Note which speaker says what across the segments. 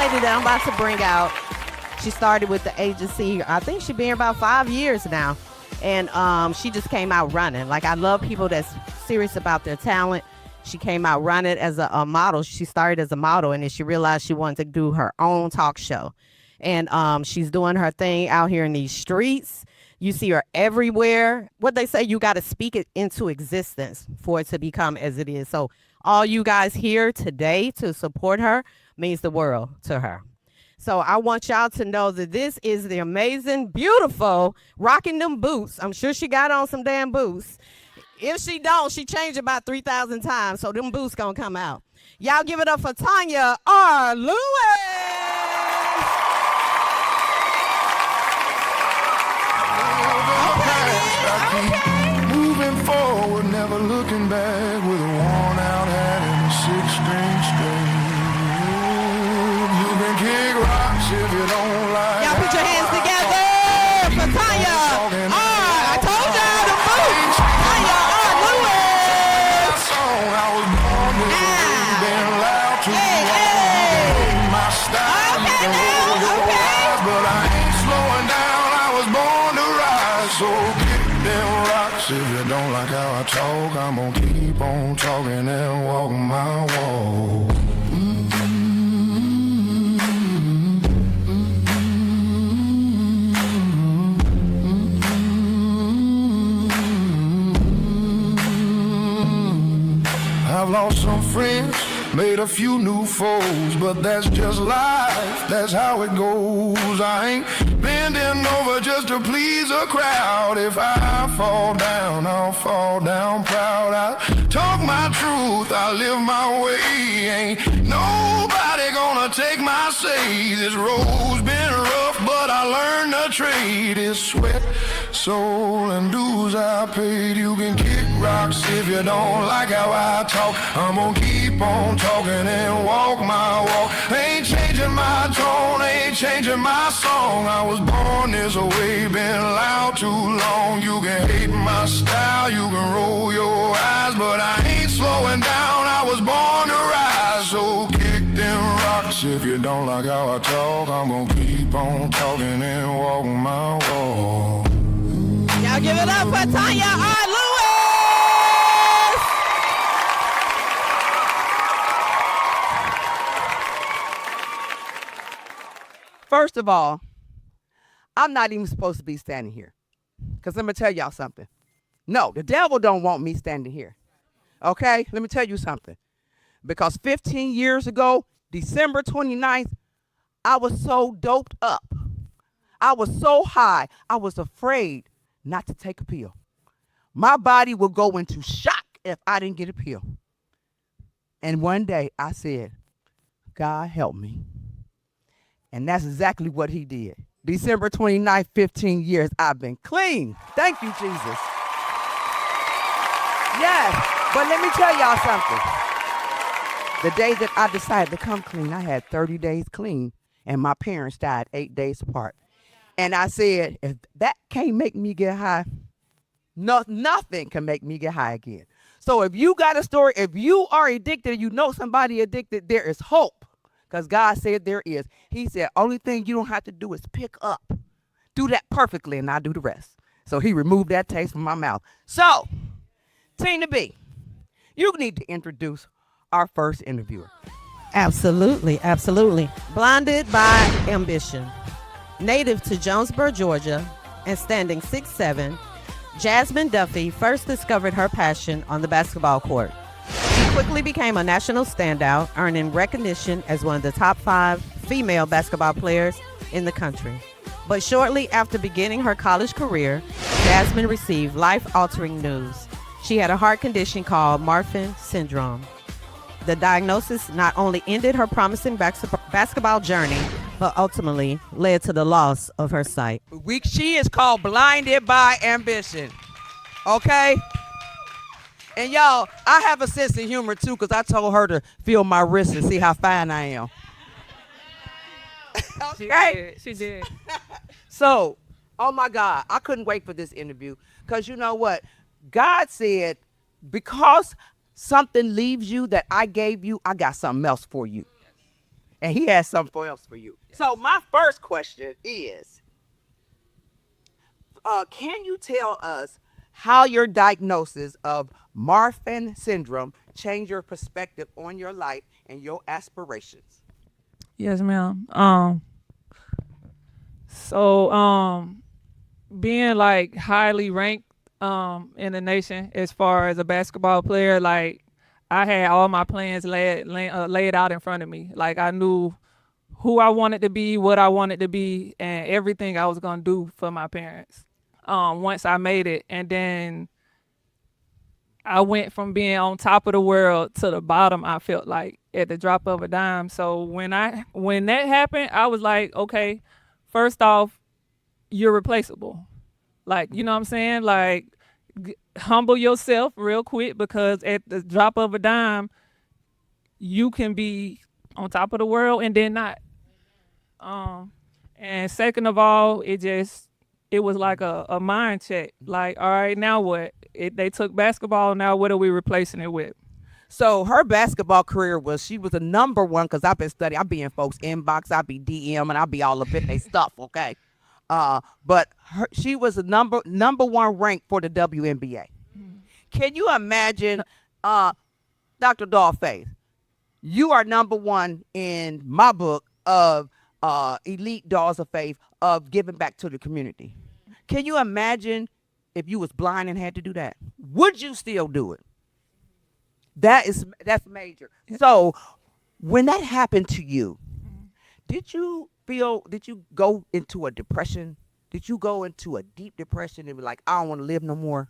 Speaker 1: lady that I'm about to bring out, she started with the agency. I think she's been here about 5 years now. And she just came out running. Like, I love people that's serious about their talent. She came out running as a model. She started as a model, and then she realized she wanted to do her own talk show. And she's doing her thing out here in these streets. You see her everywhere. What they say, you got to speak it into existence for it to become as it is. So all you guys here today to support her means the world to her. So I want y'all to know that this is the amazing, beautiful, rocking them boots. I'm sure she got on some damn boots. If she don't, she changed about 3,000 times, so them boots gonna come out. Y'all give it up for Tanya R. Lewis.
Speaker 2: Okay. Moving forward, never looking back, with a worn out hat and a 6-string string. You can kick rocks if you don't like.
Speaker 1: Y'all put your hands together for Tanya R. I told y'all the boots. Tanya R. Lewis.
Speaker 2: I was born this way, been loud too long. My style, you can roll your eyes, but I ain't slowing down. I was born to rise, so kick them rocks if you don't like how I talk. I'm gonna keep on talking and walk my walk. I've lost some friends, made a few new foes, but that's just life, that's how it goes. I ain't bending over just to please a crowd. If I fall down, I'll fall down proud. I talk my truth, I live my way. Ain't nobody gonna take my say. This road's been rough, but I learned the trade. It's sweat, soul, and dues I paid. You can kick rocks if you don't like how I talk. I'm gonna keep on talking and walk my walk. Ain't changing my tone, ain't changing my song. I was born this way, been loud too long. You can hate my style, you can roll your eyes, but I ain't slowing down. I was born to rise, so kick them rocks if you don't like how I talk. I'm gonna keep on talking and walk my walk.
Speaker 1: Y'all give it up for Tanya R. Lewis.
Speaker 3: First of all, I'm not even supposed to be standing here. Because let me tell y'all something. No, the devil don't want me standing here. Okay? Let me tell you something. Because 15 years ago, December 29th, I was so doped up. I was so high, I was afraid not to take a pill. My body would go into shock if I didn't get a pill. And one day I said, God help me. And that's exactly what he did. December 29th, 15 years, I've been clean. Thank you, Jesus. Yes, but let me tell y'all something. The day that I decided to come clean, I had 30 days clean, and my parents died 8 days apart. And I said, if that can't make me get high, nothing can make me get high again. So if you got a story, if you are addicted, you know somebody addicted, there is hope. Because God said there is. He said, only thing you don't have to do is pick up. Do that perfectly, and I'll do the rest. So he removed that taste from my mouth. So, Tina B, you need to introduce our first interviewer.
Speaker 1: Absolutely, absolutely. Blinded by ambition. Native to Jonesboro, Georgia, and standing 6'7", Jasmine Duffy first discovered her passion on the basketball court. She quickly became a national standout, earning recognition as one of the top 5 female basketball players in the country. But shortly after beginning her college career, Jasmine received life-altering news. She had a heart condition called Marfan syndrome. The diagnosis not only ended her promising basketball journey, but ultimately led to the loss of her sight.
Speaker 3: She is called Blinded by Ambition. Okay? And y'all, I have a sense of humor too, because I told her to feel my wrist and see how fine I am. Okay?
Speaker 4: She did.
Speaker 3: So, oh my God, I couldn't wait for this interview, because you know what? God said, because something leaves you that I gave you, I got something else for you. And he has something else for you. So my first question is, can you tell us how your diagnosis of Marfan syndrome changed your perspective on your life and your aspirations?
Speaker 4: Yes, ma'am. So being like highly ranked in the nation as far as a basketball player, like I had all my plans laid out in front of me. Like I knew who I wanted to be, what I wanted to be, and everything I was gonna do for my parents. Once I made it, and then I went from being on top of the world to the bottom. I felt like at the drop of a dime. So when that happened, I was like, okay, first off, you're replaceable. Like, you know what I'm saying? Like, humble yourself real quick, because at the drop of a dime, you can be on top of the world and then not. And second of all, it was like a mind check. Like, all right, now what? They took basketball. Now what are we replacing it with?
Speaker 3: So her basketball career she was a number one, because I've been studying. I be in folks' inbox, I be DM, and I be all up in their stuff, okay? But she was a number one ranked for the WMBA. Can you imagine, Dr. Doll Faith, you are number one in my book of elite dolls of faith of giving back to the community. Can you imagine if you was blind and had to do that? Would you still do it? That's major. So when that happened to you, did you go into a depression? Did you go into a deep depression and be like, I don't want to live no more?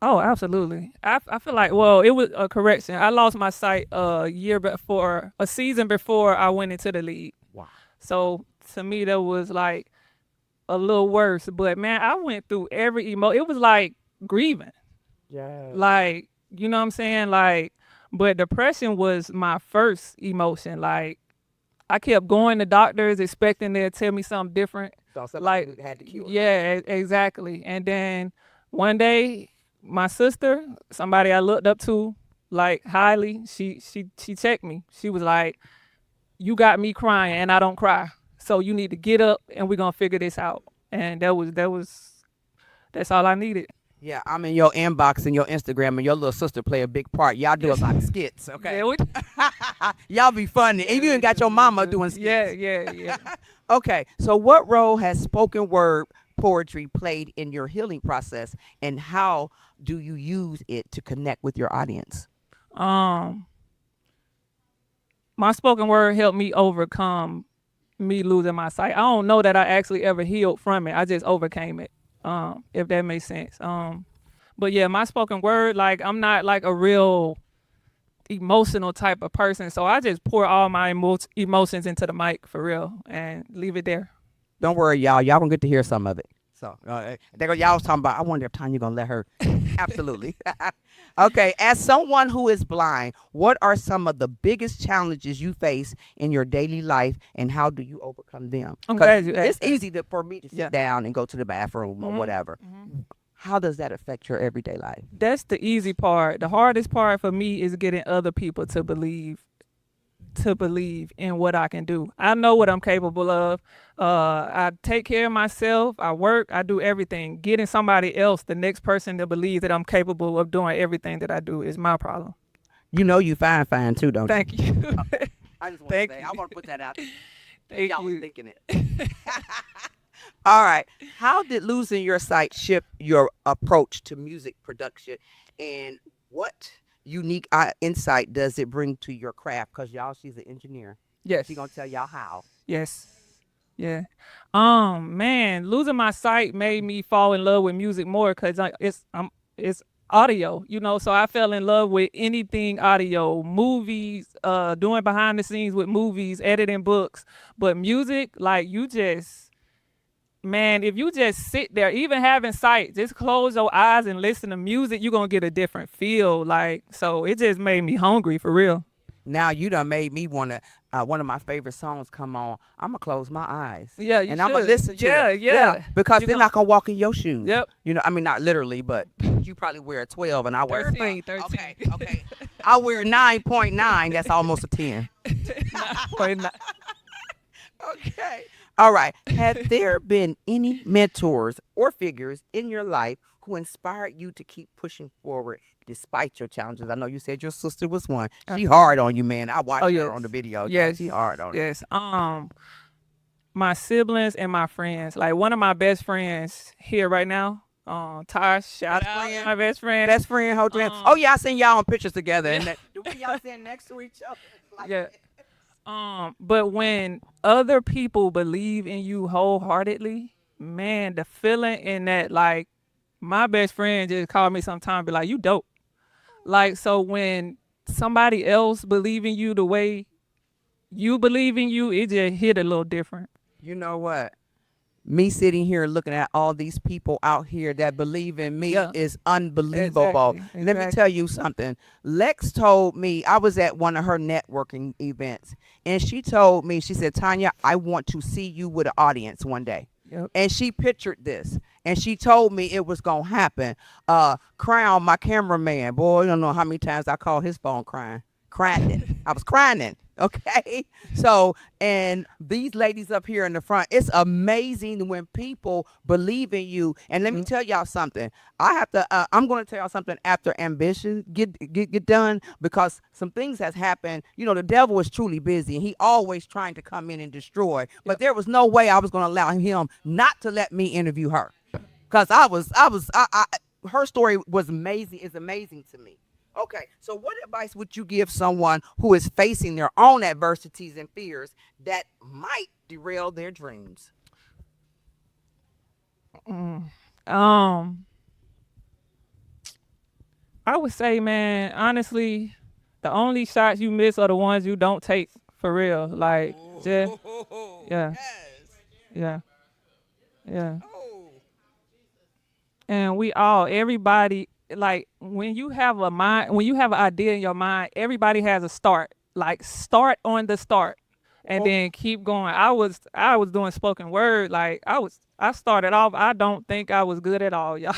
Speaker 4: Oh, absolutely. I feel like, well, it was a correction. I lost my sight a season before I went into the league.
Speaker 3: Wow.
Speaker 4: So to me, that was like a little worse. But man, I went through every It was like grieving.
Speaker 3: Yeah.
Speaker 4: Like, you know what I'm saying? Like, but depression was my first emotion. Like, I kept going to doctors expecting they'd tell me something different.
Speaker 3: So
Speaker 4: like,
Speaker 3: had to cure.
Speaker 4: Yeah, exactly. And then one day, my sister, somebody I looked up to like highly, she checked me. She was like, you got me crying and I don't cry. So you need to get up and we're gonna figure this out. And that's all I needed.
Speaker 3: Yeah, I'm in your inbox and your Instagram, and your little sister play a big part. Y'all do a lot of skits, okay?
Speaker 4: Yeah,
Speaker 3: Y'all be funny. And you even got your mama doing skits.
Speaker 4: yeah.
Speaker 3: Okay, so what role has spoken word poetry played in your healing process, and how do you use it to connect with your audience?
Speaker 4: My spoken word helped me overcome me losing my sight. I don't know that I actually ever healed from it. I just overcame it. If that makes sense. But yeah, my spoken word, like I'm not like a real emotional type of person, so I just pour all my emotions into the mic for real and leave it there.
Speaker 3: Don't worry, y'all gonna get to hear some of it. So y'all was talking about, I wonder if Tanya gonna let her. Absolutely. Okay, as someone who is blind, what are some of the biggest challenges you face in your daily life, and how do you overcome them?
Speaker 4: I'm glad you
Speaker 3: It's
Speaker 4: asked that.
Speaker 3: easy for me to sit down and go to the bathroom or whatever. How does that affect your everyday life?
Speaker 4: That's the easy part. The hardest part for me is getting other people to believe in what I can do. I know what I'm capable of. I take care of myself. I work. I do everything. Getting somebody else, the next person, to believe that I'm capable of doing everything that I do is my problem.
Speaker 3: You know you fine too, don't you?
Speaker 4: Thank you.
Speaker 3: I just want
Speaker 4: Thank
Speaker 3: to say,
Speaker 4: you.
Speaker 3: I want to put that out there.
Speaker 4: Thank
Speaker 3: Y'all was
Speaker 4: you.
Speaker 3: thinking it. All right. How did losing your sight shift your approach to music production, and what unique insight does it bring to your craft? Because y'all, she's an engineer.
Speaker 4: Yes.
Speaker 3: She's going to tell y'all how.
Speaker 4: Yes. Yeah. Man, losing my sight made me fall in love with music more, because it's audio, you know. So I fell in love with anything audio, movies, doing behind the scenes with movies, editing books. But music, like, if you just sit there, even having sight, just close your eyes and listen to music, you're going to get a different feel. Like, so it just made me hungry for real.
Speaker 3: Now you done made me want to, one of my favorite songs come on. I'm going to close my eyes.
Speaker 4: Yeah, you
Speaker 3: and
Speaker 4: should.
Speaker 3: I'm going to listen to it.
Speaker 4: Yeah.
Speaker 3: Because they're not going to walk in your shoes.
Speaker 4: Yep.
Speaker 3: You know, I mean, not literally, but you probably wear a 12 and I wear
Speaker 4: 13.
Speaker 3: Okay. I wear 9.9. That's almost a 10. Okay. All right. Have there been any mentors or figures in your life who inspired you to keep pushing forward despite your challenges? I know you said your sister was one. She hard on you, man. I watched her on the video.
Speaker 4: Yes.
Speaker 3: She hard on you.
Speaker 4: Yes. My siblings and my friends. Like one of my best friends here right now. Tosh, shout out
Speaker 3: friend.
Speaker 4: my best friend.
Speaker 3: Best friend, hold your hand. Oh yeah, I seen y'all on pictures together. And the way y'all sitting next to each other. Like
Speaker 4: Yeah. But when other people believe in you wholeheartedly, man, the feeling in that, like, my best friend just called me sometime, be like, you dope. Like, so when somebody else believe in you the way you believe in you, it just hit a little different.
Speaker 3: You know what? Me sitting here looking at all these people out here that believe in me is unbelievable.
Speaker 4: Exactly.
Speaker 3: Let me tell you something. Lex told me, I was at one of her networking events, and she told me, she said, Tanya, I want to see you with an audience one day.
Speaker 4: Yep.
Speaker 3: And she pictured this, and she told me it was going to happen. Crown, my cameraman, boy, you don't know how many times I called his phone crying. I was crying. Okay. So, and these ladies up here in the front, it's amazing when people believe in you. And let me tell y'all something. I'm going to tell y'all something after ambition get done, because some things has happened. You know, the devil is truly busy, and he always trying to come in and destroy. But there was no way I was going to allow him not to let me interview her, because her story was amazing. Is amazing to me. Okay, so what advice would you give someone who is facing their own adversities and fears that might derail their dreams?
Speaker 4: I would say, man, honestly, the only shots you miss are the ones you don't take, for real. Like, just, yeah, yeah, yeah. And everybody, like, when you have an idea in your mind, everybody has a start. Like, start on the start, and then keep going. I was doing spoken word. Like, I started off, I don't think I was good at all, y'all.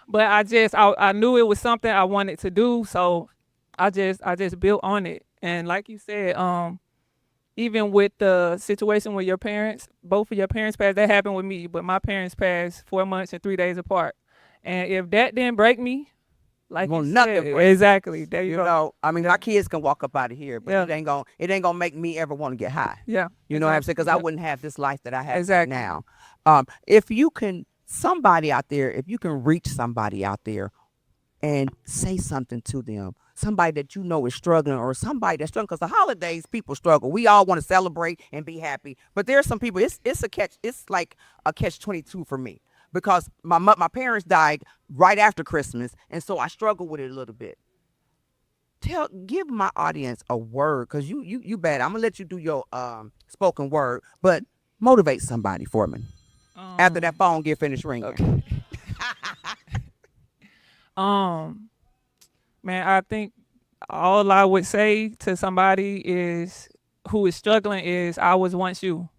Speaker 4: But I knew it was something I wanted to do, so I just built on it. And like you said, even with the situation with your parents, both of your parents passed. That happened with me, but my parents passed 4 months and 3 days apart. And if that didn't break me, like
Speaker 3: Well,
Speaker 4: you
Speaker 3: nothing
Speaker 4: said,
Speaker 3: breaks me.
Speaker 4: exactly. There you go.
Speaker 3: know, I mean, my kids can walk up out of here, but
Speaker 4: Yeah.
Speaker 3: it ain't gonna make me ever want to get high.
Speaker 4: Yeah.
Speaker 3: You know what I'm saying? Because I
Speaker 4: Yep.
Speaker 3: wouldn't have this life that I have
Speaker 4: Exactly.
Speaker 3: now. If you can, somebody out there, if you can reach somebody out there and say something to them, somebody that you know is struggling, or somebody that's struggling, because the holidays, people struggle. We all want to celebrate and be happy, but there's some people, it's like a catch-22 for me, because my parents died right after Christmas, and so I struggle with it a little bit. Give my audience a word, because you bad. I'm gonna let you do your spoken word, but motivate somebody for me after that phone get finished ringing.
Speaker 4: Okay. Man, I think all I would say to somebody who is struggling is, I was once you.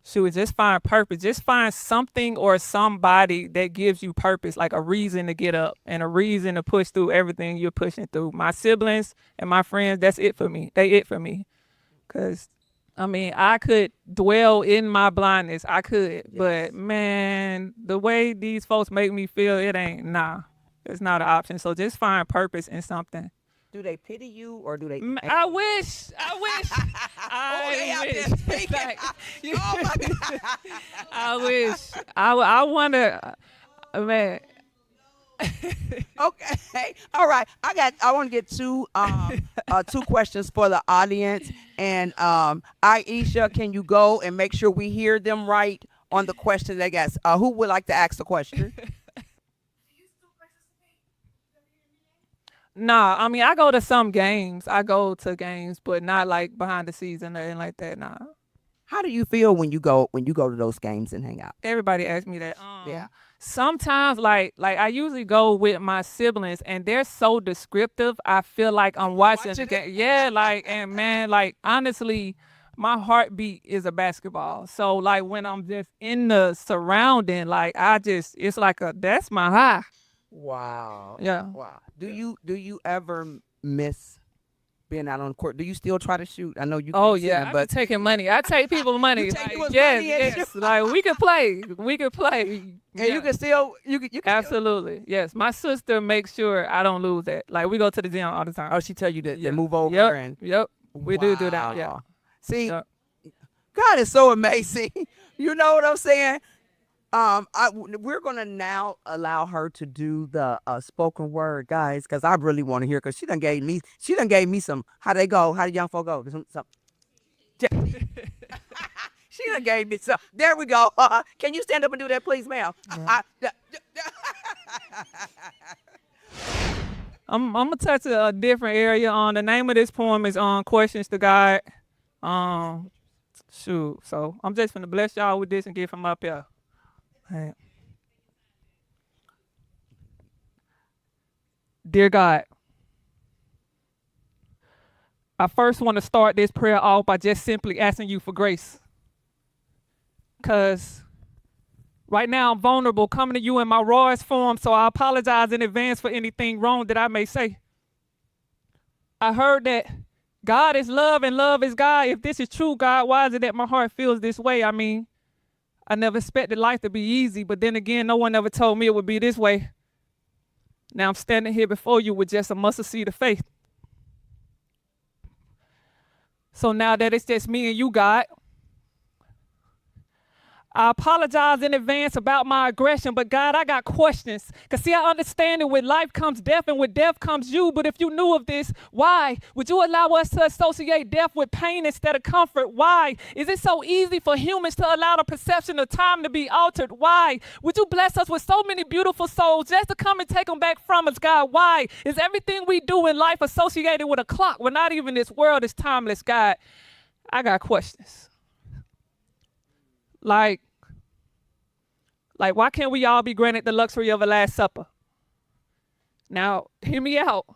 Speaker 4: Shoot, just find purpose. Just find something or somebody that gives you purpose, like a reason to get up and a reason to push through everything you're pushing through. My siblings and my friends, that's it for me. They it for me. Because, I mean, I could dwell in my blindness. I could. But, man, the way these folks make me feel, it's not an option. So just find purpose in something.
Speaker 3: Do they pity you, or do they?
Speaker 4: I wish.
Speaker 3: they out there
Speaker 4: wish.
Speaker 3: speaking.
Speaker 4: Like,
Speaker 3: Oh my God.
Speaker 4: I wish. I wonder, man.
Speaker 3: Okay. All right. I want to get two questions for the audience. And Aisha, can you go and make sure we hear them right on the question they got? Who would like to ask the question?
Speaker 4: Nah, I mean, I go to some games. I go to games, but not like behind the scenes or anything like that. Nah.
Speaker 3: How do you feel when you go to those games and hang out?
Speaker 4: Everybody asks me that.
Speaker 3: Yeah.
Speaker 4: Sometimes, like I usually go with my siblings, and they're so descriptive. I feel like I'm watching the game. Yeah, like, and man, like, honestly, my heartbeat is a basketball. So like when I'm just in the surrounding, like it's like that's my high.
Speaker 3: Wow.
Speaker 4: Yeah.
Speaker 3: Wow. Do you ever miss being out on the court. Do you still try to shoot? I know you.
Speaker 4: Oh
Speaker 3: can't see
Speaker 4: yeah,
Speaker 3: them,
Speaker 4: I'm
Speaker 3: but
Speaker 4: taking money. I take people money.
Speaker 3: You take
Speaker 4: Like,
Speaker 3: people's
Speaker 4: yes,
Speaker 3: money and
Speaker 4: yes. Like we could play. We could play.
Speaker 3: and
Speaker 4: Yeah.
Speaker 3: you can still you can still-
Speaker 4: Absolutely. Yes. My sister makes sure I don't lose that. Like we go to the gym all the time.
Speaker 3: Oh, she tell you to
Speaker 4: Yeah.
Speaker 3: move over
Speaker 4: Yep.
Speaker 3: and
Speaker 4: Yep. We do that. Yeah.
Speaker 3: Wow. See,
Speaker 4: Yep.
Speaker 3: God is so amazing. You know what I'm saying? We're gonna now allow her to do the spoken word, guys, because I really want to hear. Because she done gave me some. How they go? How the young folk go? She done gave me some. There we go. Can you stand up and do that, please, ma'am?
Speaker 4: I'm gonna touch a different area. The name of this poem is on questions to God. Shoot. So I'm just gonna bless y'all with this and get from up here. Hey. Dear God, I first want to start this prayer off by just simply asking you for grace. Because right now I'm vulnerable, coming to you in my rawest form, so I apologize in advance for anything wrong that I may say. I heard that God is love and love is God. If this is true, God, why is it that my heart feels this way? I mean, I never expected life to be easy, but then again, no one ever told me it would be this way. Now I'm standing here before you with just a mustard seed of faith. So now that it's just me and you, God, I apologize in advance about my aggression, but God, I got questions. Because see, I understand that with life comes death and with death comes you. But if you knew of this, why would you allow us to associate death with pain instead of comfort? Why is it so easy for humans to allow the perception of time to be altered? Why would you bless us with so many beautiful souls just to come and take them back from us, God? Why is everything we do in life associated with a clock when not even this world is timeless, God? I got questions. Like, why can't we all be granted the luxury of a Last Supper? Now, hear me out.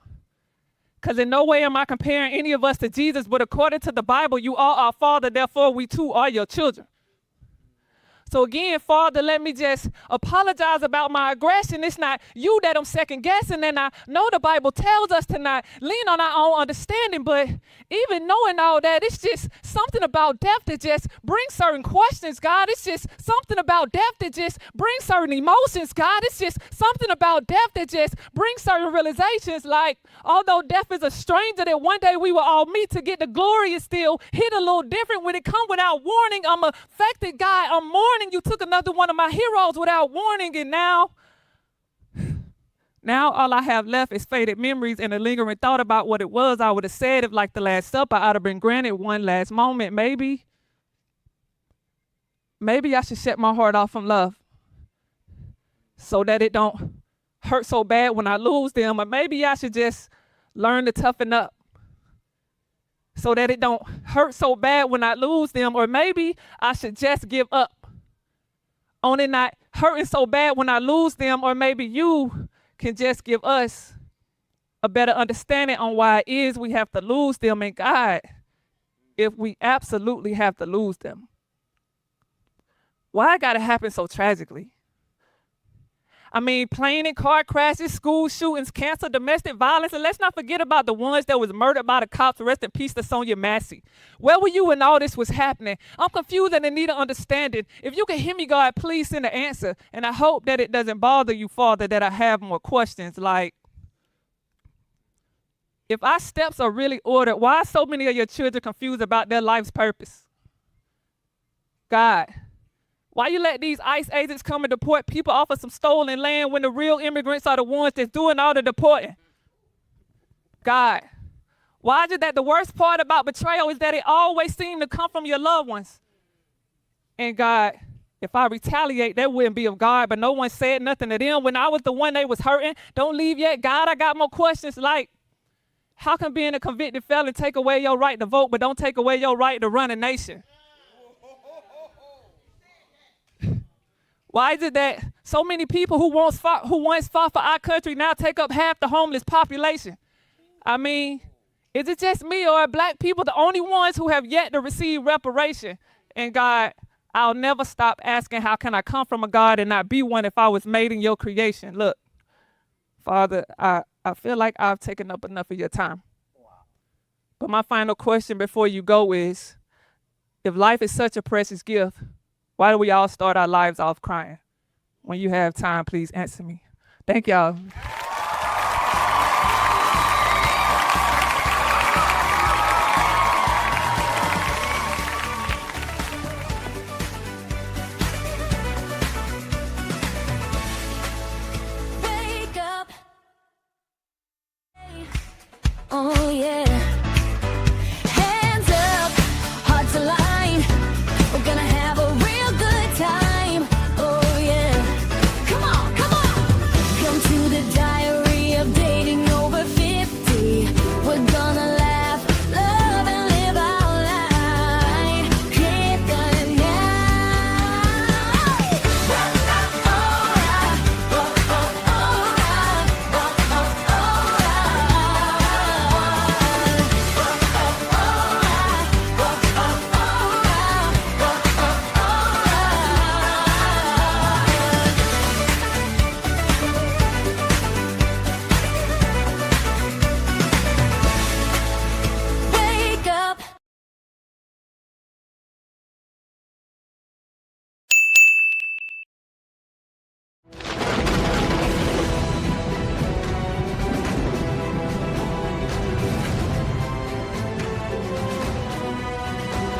Speaker 4: Because in no way am I comparing any of us to Jesus, but according to the Bible, you are our Father, therefore we too are your children. So again, Father, let me just apologize about my aggression. It's not you that I'm second guessing, and I know the Bible tells us to not lean on our own understanding, but even knowing all that, it's just something about death that just brings certain questions, God. It's just something about death that just brings certain emotions, God. It's just something about death that just brings certain realizations, like although death is a stranger that one day we will all meet to get the glory, it still hit a little different when it come without warning. I'm affected, God. I'm mourning. You took another one of my heroes without warning, and now all I have left is faded memories and a lingering thought about what it was I would have said if, like the Last Supper, I'd have been granted one last moment. Maybe I should shut my heart off from love so that it don't hurt so bad when I lose them, or maybe I should just learn to toughen up so that it don't hurt so bad when I lose them, or maybe I should just give up on it not hurting so bad when I lose them, or maybe you can just give us a better understanding on why it is we have to lose them. And God, if we absolutely have to lose them, why it gotta happen so tragically? I mean, plane and car crashes, school shootings, cancer, domestic violence, and let's not forget about the ones that was murdered by the cops. Rest in peace to Sonia Massey. Where were you when all this was happening? I'm confused and in need of understanding. If you can hear me, God, please send an answer. And I hope that it doesn't bother you, Father, that I have more questions. Like, if our steps are really ordered, why are so many of your children confused about their life's purpose? God, why you let these ICE agents come and deport people off of some stolen land when the real immigrants are the ones that's doing all the deporting? God, why is it that the worst part about betrayal is that it always seems to come from your loved ones? And God, if I retaliate, that wouldn't be of God, but no one said nothing to them when I was the one they was hurting. Don't leave yet, God. I got more questions like, how can being a convicted felon take away your right to vote, but don't take away your right to run a nation? Why is it that so many people who once fought for our country now take up half the homeless population? I mean, is it just me, or are black people the only ones who have yet to receive reparation? And God, I'll never stop asking, how can I come from a God and not be one if I was made in your creation? Look, Father, I feel like I've taken up enough of your time. But my final question before you go is, if life is such a precious gift, why do we all start our lives off crying? When you have time, please answer me. Thank y'all.
Speaker 5: Wake up. Oh yeah.